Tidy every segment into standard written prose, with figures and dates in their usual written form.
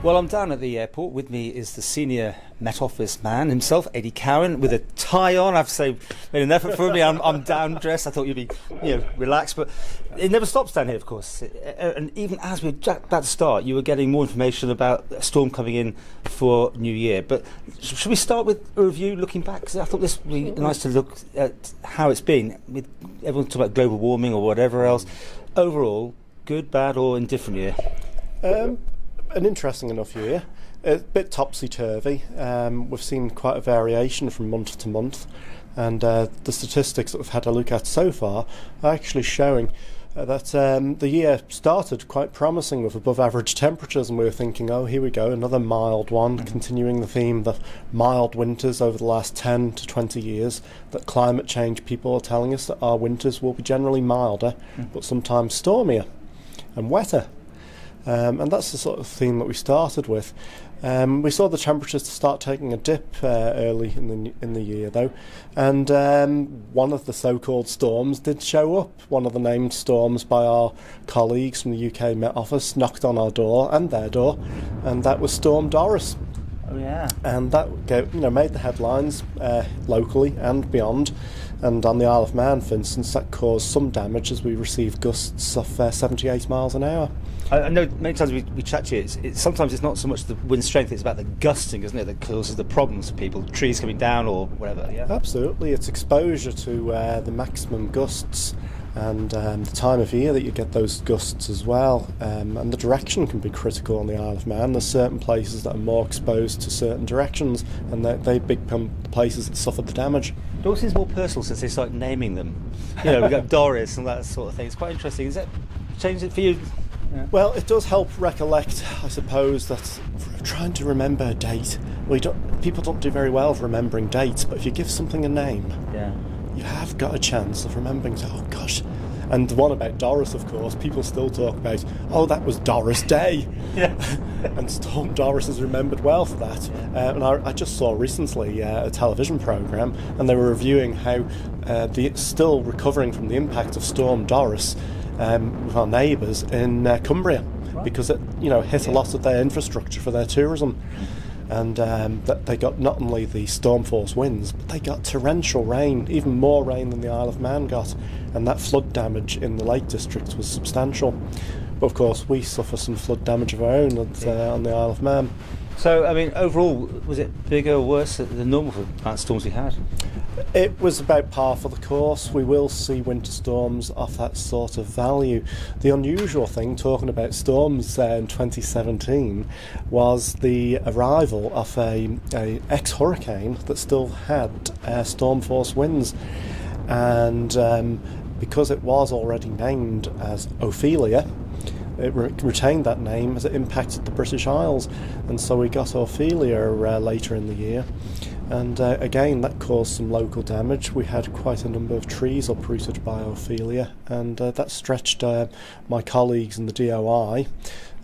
Well, I'm down at the airport. With me is the senior Met Office man himself, Adrian Cowin, with a tie on. I have to say, made an effort for me. I'm down dressed. I thought you'd be, relaxed, but it never stops down here, of course. And even as we were about to start, you were getting more information about a storm coming in for New Year. But should we start with a review, looking back? Because I thought this would be nice to look at how it's been. With everyone talking about global warming or whatever else. Overall, good, bad, or indifferent year? An interesting enough year. A bit topsy-turvy. We've seen quite a variation from month to month, and the statistics that we've had a look at so far are actually showing that the year started quite promising with above average temperatures, and we were thinking, oh, here we go, another mild one, continuing the theme of mild winters over the last 10 to 20 years, that climate change people are telling us that our winters will be generally milder, but sometimes stormier and wetter. And that's the sort of theme that we started with. We saw the temperatures start taking a dip early in the year, though, and one of the so-called storms did show up. One of the named storms by our colleagues from the UK Met Office knocked on our door and their door, and that was Storm Doris. Oh yeah. And that made the headlines locally and beyond. And on the Isle of Man, for instance, that caused some damage as we received gusts of 78 miles an hour. I know many times we chat to you, sometimes it's not so much the wind strength, it's about the gusting, isn't it, that causes the problems for people, trees coming down or whatever. Yeah. Absolutely, it's exposure to the maximum gusts and the time of year that you get those gusts as well. And the direction can be critical on the Isle of Man. There's certain places that are more exposed to certain directions, and they become the places that suffer the damage. It all seems more personal since they start naming them. We've got Doris and that sort of thing. It's quite interesting. Has that changed it for you? Yeah. Well, it does help recollect, I suppose, that trying to remember a date. People don't do very well with remembering dates, but if you give something a name, you have got a chance of remembering. Oh gosh. And the one about Doris, of course, people still talk about, oh, that was Doris Day. Yeah. And Storm Doris is remembered well for that. And I just saw recently a television programme, and they were reviewing how still recovering from the impact of Storm Doris with our neighbours in Cumbria, because it hit a lot of their infrastructure for their tourism. And that they got not only the storm force winds, but they got torrential rain, even more rain than the Isle of Man got, and that flood damage in the Lake District was substantial. But of course we suffer some flood damage of our own on the Isle of Man. So, I mean, overall, was it bigger or worse than normal for the storms we had? It was about par for the course. We will see winter storms of that sort of value. The unusual thing, talking about storms in 2017, was the arrival of a ex-hurricane that still had storm force winds. And because it was already named as Ophelia, it retained that name as it impacted the British Isles, and so we got Ophelia later in the year, and again that caused some local damage. We had quite a number of trees uprooted by Ophelia, and that stretched my colleagues in the DOI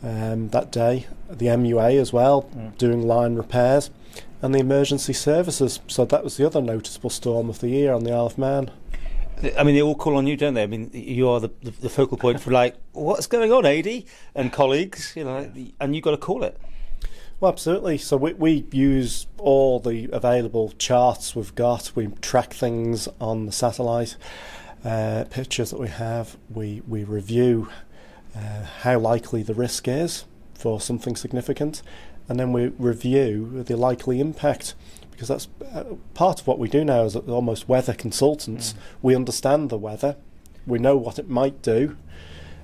that day, the MUA as well, doing line repairs, and the emergency services. So that was the other noticeable storm of the year on the Isle of Man. I mean, they all call on you, don't they? I mean, you are the focal point for, like, what's going on, AD? And colleagues, and you've got to call it. Well, absolutely. So we use all the available charts we've got. We track things on the satellite pictures that we have. We review how likely the risk is for something significant, and then we review the likely impact. Because that's part of what we do now as almost weather consultants. We understand the weather, we know what it might do,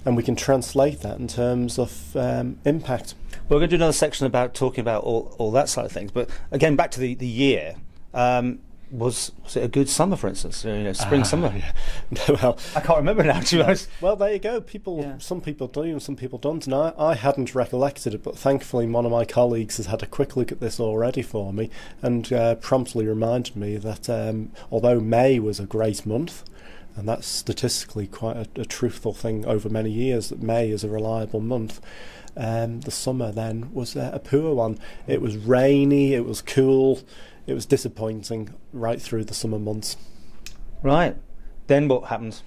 and we can translate that in terms of impact. We're going to do another section about talking about all that side of things, but again, back to the year. Was it a good summer, for instance? Spring, summer? Yeah. Well, I can't remember now, to be honest. Well, there you go. Some people do and some people don't. And I hadn't recollected it, but thankfully one of my colleagues has had a quick look at this already for me and promptly reminded me that although May was a great month, and that's statistically quite a truthful thing over many years, that May is a reliable month, the summer then was a poor one. It was rainy, it was cool, it was disappointing right through the summer months. Right. Then what happened?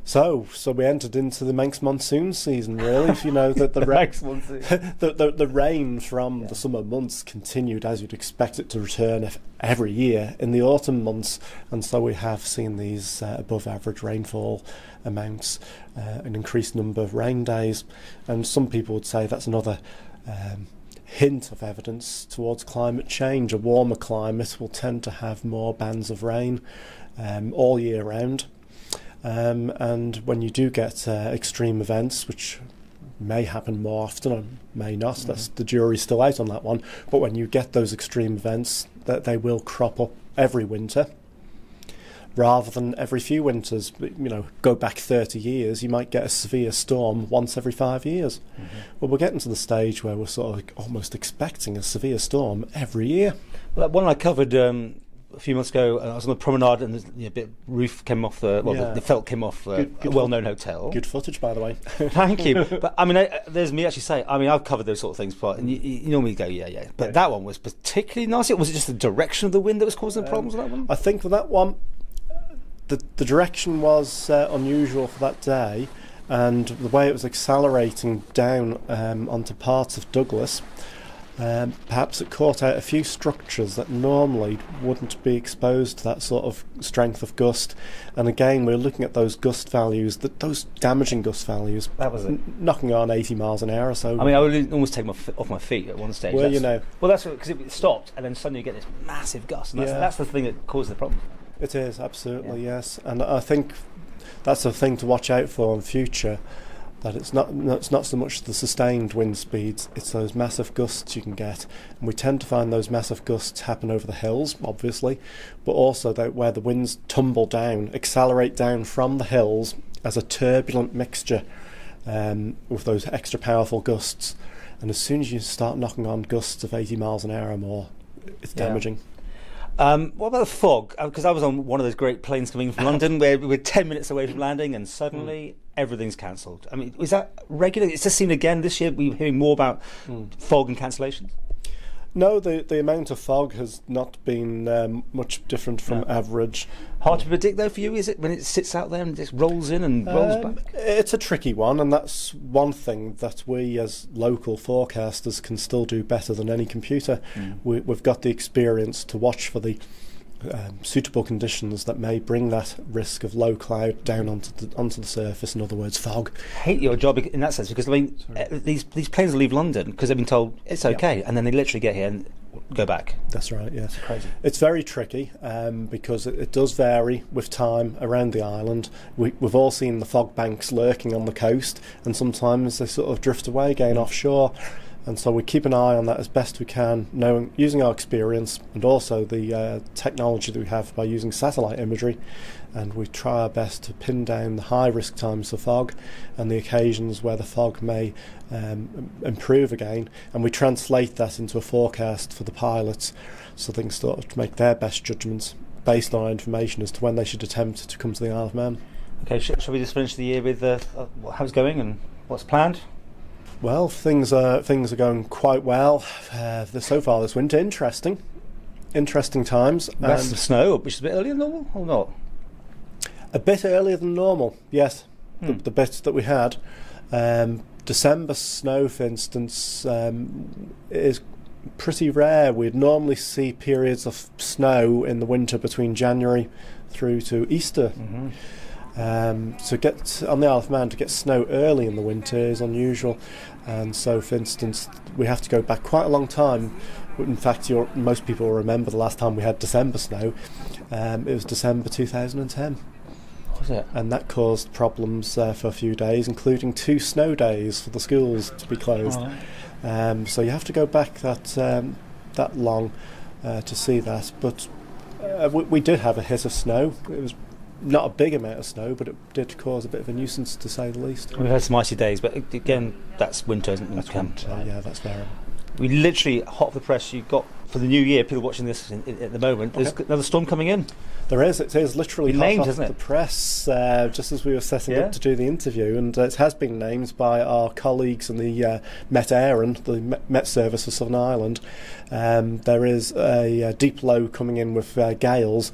So we entered into the Manx monsoon season, really. If you know that the the rain from the summer months continued as you'd expect it to return every year in the autumn months, and so we have seen these above average rainfall amounts, an increased number of rain days, and some people would say that's another hint of evidence towards climate change. A warmer climate will tend to have more bands of rain all year round. And when you do get extreme events, which may happen more often or may not, that's the jury's still out on that one, but when you get those extreme events, that they will crop up every winter rather than every few winters. You know, go back 30 years, you might get a severe storm once every 5 years. Well, we're getting to the stage where we're sort of almost expecting a severe storm every year. Well, that one I covered a few months ago, I was on the promenade, and a bit roof came off the felt came off a well-known hotel. Good footage, by the way. Thank you. But I mean, there's me actually saying, I mean, I've covered those sort of things before, and you normally go, yeah. But that one was particularly nasty. Was it just the direction of the wind that was causing the problems with that one? I think for that one, the direction was unusual for that day, and the way it was accelerating down onto parts of Douglas. Perhaps it caught out a few structures that normally wouldn't be exposed to that sort of strength of gust, and again we're looking at those gust values, those damaging gust values. That was it. Knocking on 80 miles an hour or so. I mean, I would almost take off my feet at one stage. Well, you know. Well, that's because it stopped, and then suddenly you get this massive gust, and that's the thing that caused the problem. It is, absolutely, yes. And I think that's a thing to watch out for in future. That it's not so much the sustained wind speeds, it's those massive gusts you can get. And we tend to find those massive gusts happen over the hills, obviously, but also where the winds tumble down, accelerate down from the hills as a turbulent mixture with those extra powerful gusts. And as soon as you start knocking on gusts of 80 miles an hour or more, it's damaging. What about the fog? Because I was on one of those great planes coming from London where we were 10 minutes away from landing, and suddenly everything's cancelled. I mean, is that regular? It's just seen again this year. We're hearing more about fog and cancellations. No, the amount of fog has not been much different from average. Hard to predict though for you, is it, when it sits out there and just rolls in and rolls back? It's a tricky one, and that's one thing that we as local forecasters can still do better than any computer. We've got the experience to watch for the suitable conditions that may bring that risk of low cloud down onto the surface, in other words, fog. I hate your job in that sense, because I mean, these planes leave London because they've been told it's okay, and then they literally get here and go back. That's right, yeah. It's crazy. It's very tricky because it does vary with time around the island. We've all seen the fog banks lurking on the coast, and sometimes they sort of drift away, going offshore. And so we keep an eye on that as best we can, using our experience and also the technology that we have by using satellite imagery, and we try our best to pin down the high risk times for fog and the occasions where the fog may improve again, and we translate that into a forecast for the pilots so they can start to make their best judgments based on our information as to when they should attempt to come to the Isle of Man. Okay, shall we just finish the year with how it's going and what's planned? Well, things are going quite well so far this winter. Interesting times. That's the snow, which is a bit earlier than normal, or not? A bit earlier than normal, yes. The bit that we had. December snow, for instance, is pretty rare. We'd normally see periods of snow in the winter between January through to Easter. So get on the Isle of Man to get snow early in the winter is unusual, and so for instance we have to go back quite a long time. In fact, most people will remember the last time we had December snow. It was December 2010. Was it? And that caused problems for a few days, including 2 snow days for the schools to be closed. So you have to go back that long to see that. But we did have a hit of snow. It was not a big amount of snow, but it did cause a bit of a nuisance, to say the least. We've had some icy days, but again, that's winter, isn't it? That's winter, yeah, that's fair. We literally, hot off the press, you've got, for the new year, people watching this at the moment, there's another storm coming in. There is. It is literally named, hot off isn't it? The press, just as we were setting up to do the interview, and it has been named by our colleagues in the Met the Met Service for Southern Ireland. There is a deep low coming in with gales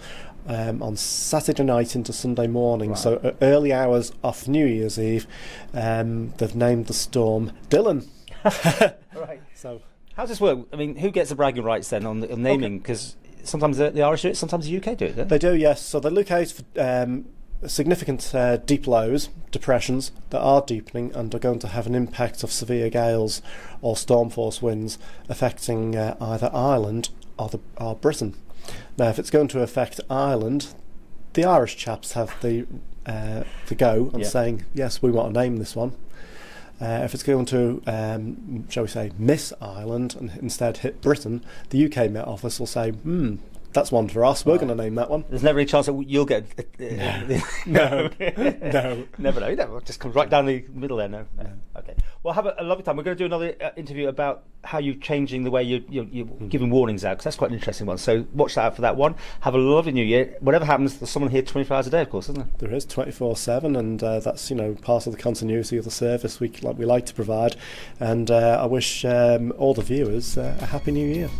on Saturday night into Sunday morning. Wow. So early hours off New Year's Eve, they've named the storm Dylan. Right. So how does this work? I mean, who gets the bragging rights then on naming? Because sometimes the Irish do it, sometimes the UK do it, don't they? They do, yes. So they look out for significant deep lows, depressions that are deepening and are going to have an impact of severe gales or storm force winds affecting either Ireland or Britain. Now, if it's going to affect Ireland, the Irish chaps have the go on saying, yes, we want to name this one. If it's going to, shall we say, miss Ireland and instead hit Britain, the UK Met Office will say, that's one for us. We're going to name that one. There's never any chance that you'll get... No. Never know. It just comes right down the middle there. No. Okay. Well, have a lovely time. We're going to do another interview about how you're changing the way you're giving warnings out, because that's quite an interesting one. So watch that out for that one. Have a lovely New Year. Whatever happens, there's someone here 24 hours a day, of course, isn't there? There is, 24/7, and that's part of the continuity of the service we like to provide. And I wish all the viewers a happy New Year.